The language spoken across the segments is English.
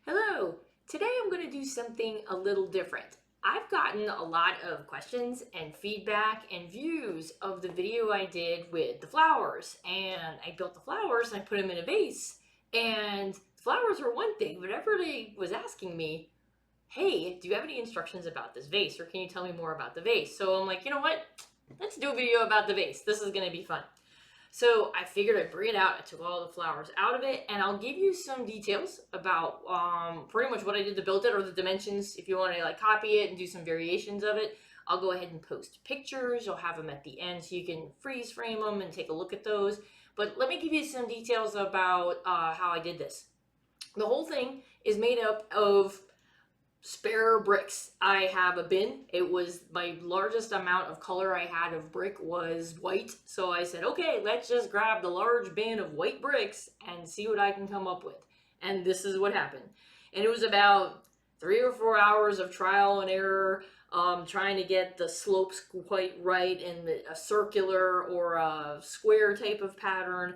Hello! Today I'm going to do something a little different. I've gotten a lot of questions and feedback and views of the video I did with the flowers. And I built the flowers and I put them in a vase. And flowers were one thing, but everybody was asking me, hey, do you have any instructions about this vase? Or can you tell me more about the vase? So I'm like, you know what? Let's do a video about the vase. This is going to be fun. So I figured I'd bring it out. I took all the flowers out of it, and I'll give you some details about pretty much what I did to build it, or the dimensions. If you want to like copy it and do some variations of it, I'll go ahead and post pictures. I'll have them at the end so you can freeze frame them and take a look at those. But let me give you some details about how I did this. The whole thing is made up of spare bricks. I have a bin. It was my largest amount of color I had of brick was white. So I said, okay, let's just grab the large bin of white bricks and see what I can come up with. And this is what happened. And it was about 3 or 4 hours of trial and error, trying to get the slopes quite right in a circular or a square type of pattern.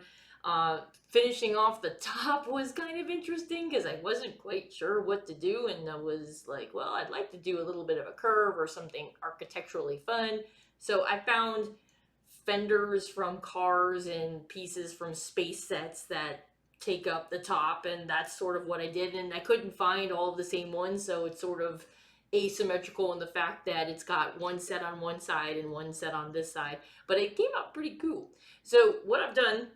Finishing off the top was kind of interesting because I wasn't quite sure what to do, and I was like, well, I'd like to do a little bit of a curve or something architecturally fun. So I found fenders from cars and pieces from space sets that take up the top, and that's sort of what I did. And I couldn't find all of the same ones, so it's sort of asymmetrical in the fact that it's got one set on one side and one set on this side, but it came out pretty cool. So what I've done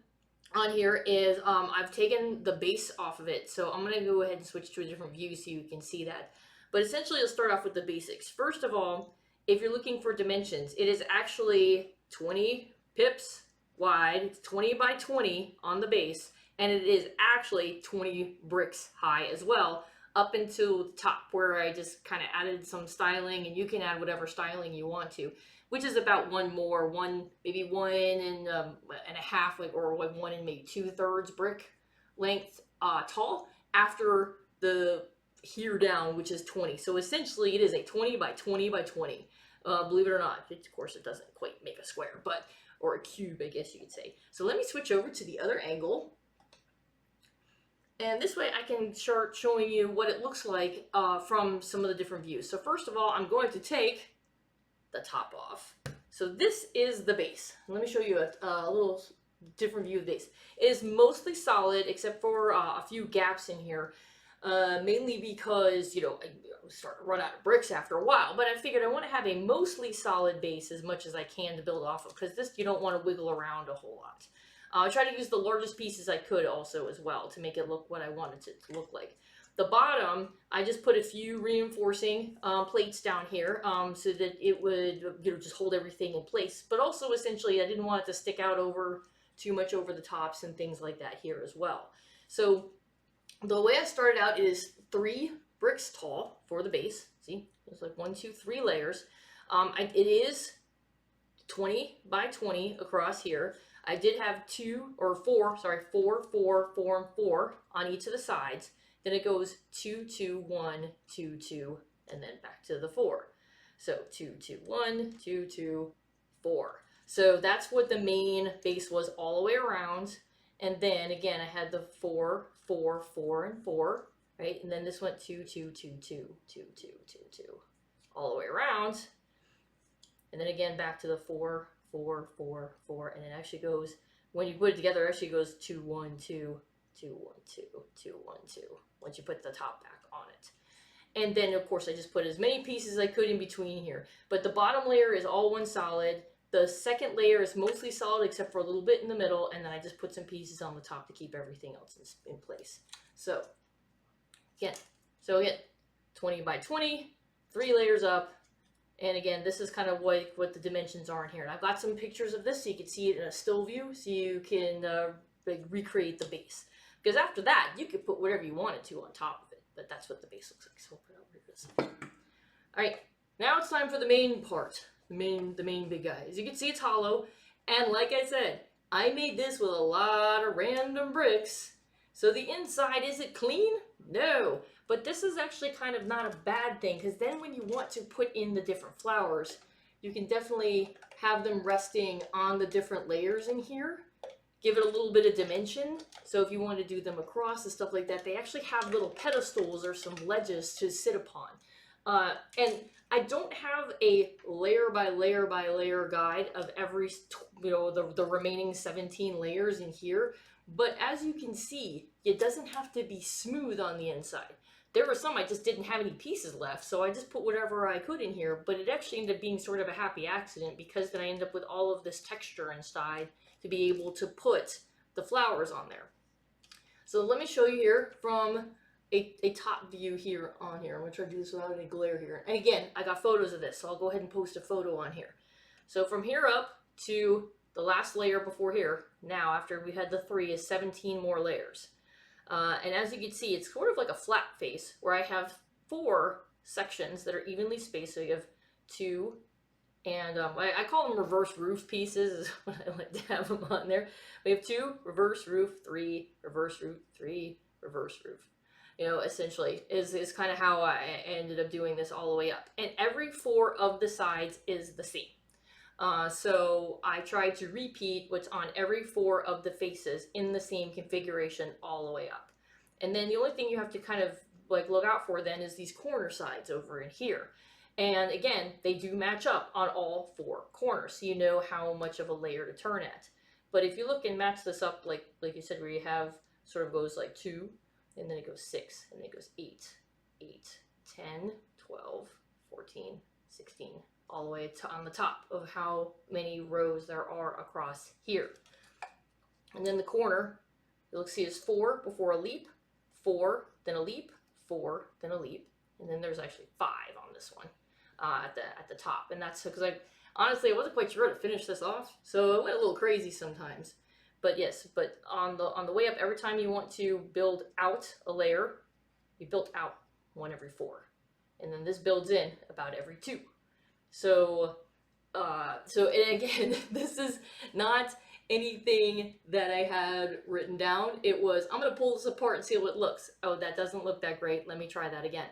on here is I've taken the base off of it. So I'm going to go ahead and switch to a different view so you can see that. But essentially, let's start off with the basics. First of all, if you're looking for dimensions, it is actually 20 pips wide. It's 20 by 20 on the base. And it is actually 20 bricks high as well, up until the top where I just kind of added some styling. And you can add whatever styling you want to, which is about maybe one and a half, or like 1 and maybe 2/3 brick length tall after the here down, which is 20. So essentially it is a 20 by 20 by 20. Believe it or not, of course it doesn't quite make a square, or a cube, I guess you could say. So let me switch over to the other angle. And this way I can start showing you what it looks like from some of the different views. So first of all, I'm going to take the top off. So this is the base. Let me show you a little different view of this. It is mostly solid except for a few gaps in here, mainly because, I start to run out of bricks after a while, but I figured I want to have a mostly solid base as much as I can to build off of, because this you don't want to wiggle around a whole lot. I try to use the largest pieces I could also as well to make it look what I wanted it to look like. The bottom, I just put a few reinforcing plates down here so that it would just hold everything in place. But also, essentially, I didn't want it to stick out too much over the tops and things like that here as well. So the way I started out is 3 bricks tall for the base. See, there's like 1, 2, 3 layers. It is 20 by 20 across here. I did have 4, 4, 4, and 4 on each of the sides. Then it goes 2, 2, 1, 2, 2, and then back to the 4. So 2, 2, 1, 2, 2, 4. So that's what the main base was all the way around. And then again, I had the 4, 4, 4, and 4, right? And then this went 2, 2, 2, 2, 2, 2, 2, 2, all the way around. And then again, back to the 4, 4, 4, 4, and it actually goes, when you put it together, it actually goes 2, 1, 2, 2, 1, 2, 2, 1, 2, once you put the top back on it. And then, of course, I just put as many pieces as I could in between here. But the bottom layer is all one solid. The second layer is mostly solid except for a little bit in the middle, and then I just put some pieces on the top to keep everything else in place. So, again, 20 by 20, 3 layers up. And again, this is kind of what the dimensions are in here. And I've got some pictures of this so you can see it in a still view, so you can recreate the base. Because after that, you could put whatever you wanted to on top of it. But that's what the base looks like. So we'll put it over this. Alright, now it's time for the main part. The main big guy. As you can see, it's hollow. And like I said, I made this with a lot of random bricks. So the inside, is it clean? No. But this is actually kind of not a bad thing, because then when you want to put in the different flowers, you can definitely have them resting on the different layers in here. give it a little bit of dimension. So if you want to do them across and stuff like that, they actually have little pedestals or some ledges to sit upon. And I don't have a layer by layer by layer guide of every, the remaining 17 layers in here. But as you can see, it doesn't have to be smooth on the inside. There were some I just didn't have any pieces left, so I just put whatever I could in here, but it actually ended up being sort of a happy accident because then I ended up with all of this texture inside to be able to put the flowers on there. So let me show you here from a top view here on here. I'm going to try to do this without any glare here. And again, I got photos of this, so I'll go ahead and post a photo on here. So from here up to the last layer before here, now after we had the 3, is 17 more layers. And as you can see, it's sort of like a flat face where I have 4 sections that are evenly spaced. So you have 2, and I call them reverse roof pieces is what I like to have them on there. We have 2, reverse roof, 3, reverse roof, 3, reverse roof. Essentially is kind of how I ended up doing this all the way up. And every 4 of the sides is the same. So I tried to repeat what's on every 4 of the faces in the same configuration all the way up. And then the only thing you have to kind of like look out for then is these corner sides over in here. And again, they do match up on all 4 corners, so you know how much of a layer to turn at. But if you look and match this up, like you said, where you have sort of goes like 2, and then it goes 6, and then it goes 8, 10, 12, 14, 16, all the way to on the top of how many rows there are across here. And then the corner, you'll see is 4 before a leap, 4, then a leap, 4, then a leap, and then there's actually 5 on this one at the top. And that's because honestly I wasn't quite sure how to finish this off, so it went a little crazy sometimes. But yes, but on the way up, every time you want to build out a layer, you build out 1 every 4, and then this builds in about every 2. So and again, this is not anything that I had written down. It was, I'm gonna pull this apart and see how it looks. Oh, that doesn't look that great. Let me try that again.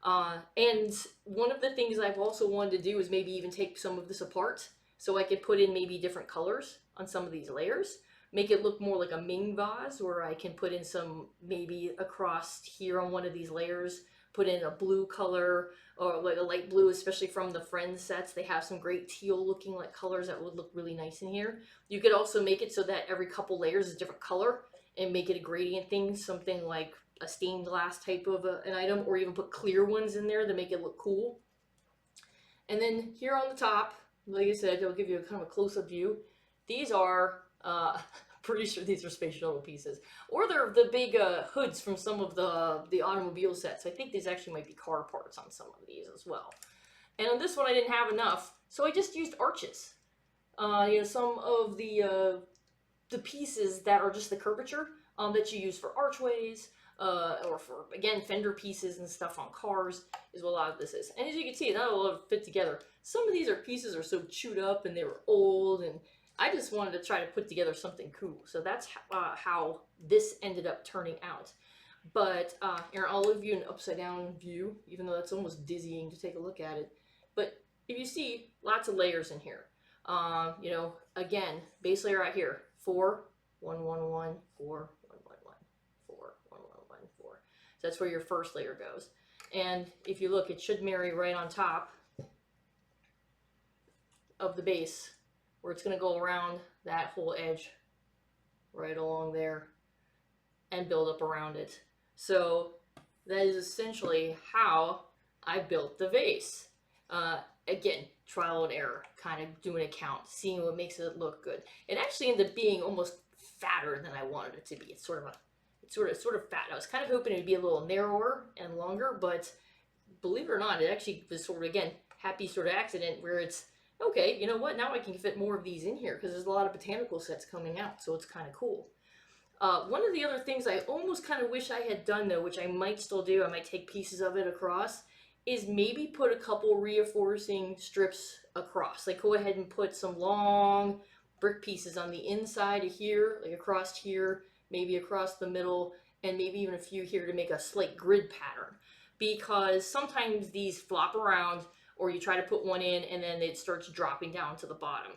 And one of the things I've also wanted to do is maybe even take some of this apart so I could put in maybe different colors on some of these layers. Make it look more like a Ming vase, where I can put in some, maybe across here on one of these layers, put in a blue color or like a light blue, especially from the Friends sets. They have some great teal looking like colors that would look really nice in here. You could also make it so that every couple layers is a different color and make it a gradient thing, something like a stained glass type of an item, or even put clear ones in there to make it look cool. And then here on the top, like I said, I'll give you a kind of a close-up view. These are, pretty sure these are space shuttle pieces. Or they're the big hoods from some of the automobile sets. I think these actually might be car parts on some of these as well. And on this one I didn't have enough, so I just used arches. Some of the pieces that are just the curvature that you use for archways, or for, again, fender pieces and stuff on cars is what a lot of this is. And as you can see, not a lot of fit together. Some of these pieces are so chewed up and they were old, and I just wanted to try to put together something cool. So that's how this ended up turning out. But here, I'll leave you an upside down view, even though that's almost dizzying to take a look at it. But if you see, lots of layers in here. Again, base layer right here, 4, 1, 1, 1, 4, 1, 1, 1, 4, 1, 1, 1, 4. So that's where your first layer goes. And if you look, it should marry right on top of the base, where it's going to go around that whole edge right along there and build up around it. So that is essentially how I built the vase. Again, trial and error, kind of doing a count, seeing what makes it look good. It actually ended up being almost fatter than I wanted it to be. It's sort of fat. I was kind of hoping it would be a little narrower and longer, but believe it or not, it actually was sort of, again, happy sort of accident where it's, okay, you know what, now I can fit more of these in here because there's a lot of botanical sets coming out, so it's kind of cool. One of the other things I almost kind of wish I had done, though, which I might still do, I might take pieces of it across, is maybe put a couple reinforcing strips across. Like, go ahead and put some long brick pieces on the inside of here, like across here, maybe across the middle, and maybe even a few here to make a slight grid pattern. Because sometimes these flop around, or you try to put one in and then it starts dropping down to the bottom.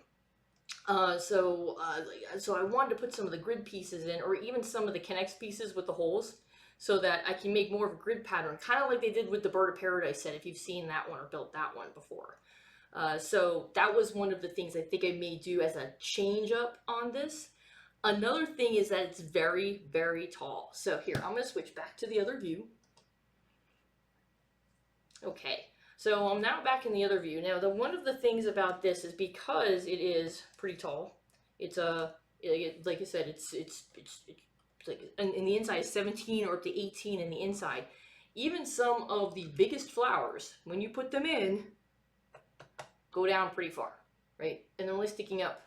So I wanted to put some of the grid pieces in, or even some of the connects pieces with the holes, so that I can make more of a grid pattern, kind of like they did with the Bird of Paradise set, if you've seen that one or built that one before. So that was one of the things I think I may do as a change up on this. Another thing is that it's very, very tall. So here, I'm going to switch back to the other view. Okay, so I'm now back in the other view. Now, one of the things about this is because it is pretty tall. It's like I said, it's like in the inside is 17 or up to 18 in the inside. Even some of the biggest flowers, when you put them in, go down pretty far, right? And they're only sticking up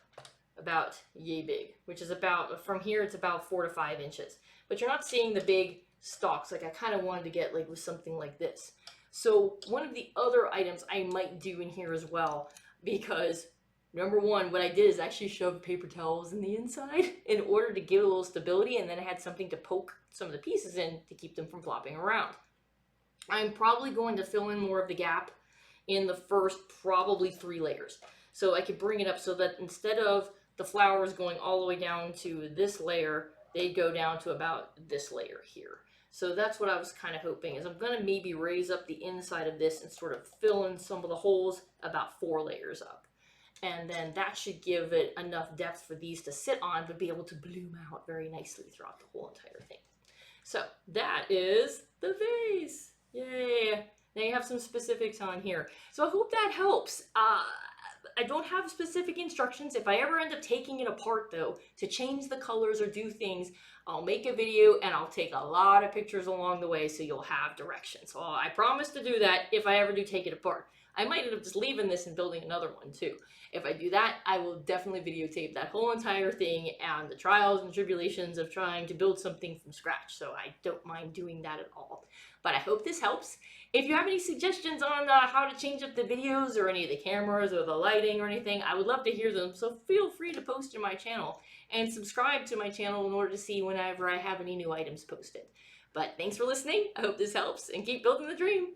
about yay big, which is about, from here it's about 4 to 5 inches. But you're not seeing the big stalks like I kind of wanted to get like with something like this. So one of the other items I might do in here as well, because number one, what I did is actually shove paper towels in the inside in order to give a little stability, and then I had something to poke some of the pieces in to keep them from flopping around. I'm probably going to fill in more of the gap in the first probably 3 layers. So I could bring it up so that instead of the flowers going all the way down to this layer, they go down to about this layer here. So that's what I was kind of hoping, is I'm going to maybe raise up the inside of this and sort of fill in some of the holes about 4 layers up. And then that should give it enough depth for these to sit on, but be able to bloom out very nicely throughout the whole entire thing. So that is the vase. Yay! Now you have some specifics on here. So I hope that helps. I don't have specific instructions. If I ever end up taking it apart though, to change the colors or do things, I'll make a video and I'll take a lot of pictures along the way so you'll have directions. So I promise to do that if I ever do take it apart. I might end up just leaving this and building another one too. If I do that, I will definitely videotape that whole entire thing and the trials and tribulations of trying to build something from scratch. So I don't mind doing that at all. But I hope this helps. If you have any suggestions on how to change up the videos or any of the cameras or the lighting or anything, I would love to hear them. So feel free to post to my channel and subscribe to my channel in order to see whenever I have any new items posted. But thanks for listening. I hope this helps and keep building the dream.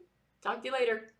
Talk to you later.